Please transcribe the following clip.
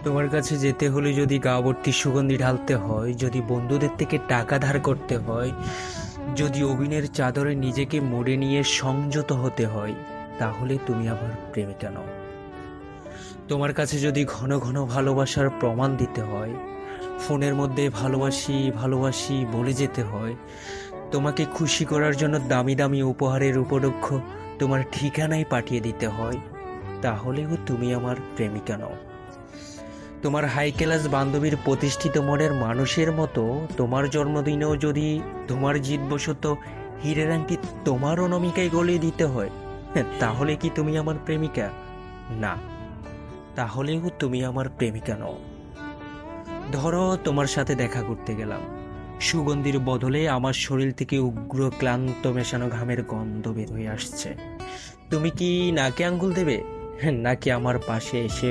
তোমার কাছে যেতে হলে যদি গা ভর্তি সুগন্ধি ঢালতে হয়, যদি বন্ধুদের থেকে টাকা ধার করতে হয়, যদি অভিনয়ের চাদরে নিজেকে মুড়ে নিয়ে সংযত হতে হয়, তাহলে তুমি আমার প্রেমিকা নও। তোমার কাছে যদি ঘন ঘন ভালোবাসার প্রমাণ দিতে হয়, ফোনের মধ্যে ভালোবাসি ভালোবাসি বলে যেতে হয়, তোমাকে খুশি করার জন্য দামি দামি উপহারের উপলক্ষ তোমার ঠিকানায় পাঠিয়ে দিতে হয়, তাহলেও তুমি আমার প্রেমিকা নও। তোমার হাই ক্লাস বান্ধবীর প্রতিষ্ঠিত মনের মানুষের মতো তোমার জন্মদিনেও যদি তোমার জিদবশত হীরের আংটি তোমার অনামিকায় গলিয়ে দিতে হয়, তাহলে কি তুমি আমার প্রেমিকা? না, তাহলেও তুমি আমার প্রেমিকা নও। ধরো তোমার সাথে দেখা করতে গেলাম, সুগন্ধির বদলে আমার শরীর থেকে উগ্র ক্লান্ত মেশানো ঘামের গন্ধ বের হয়ে আসছে। তুমি কি নাকে আঙ্গুল দেবে, নাকি আমার পাশে এসে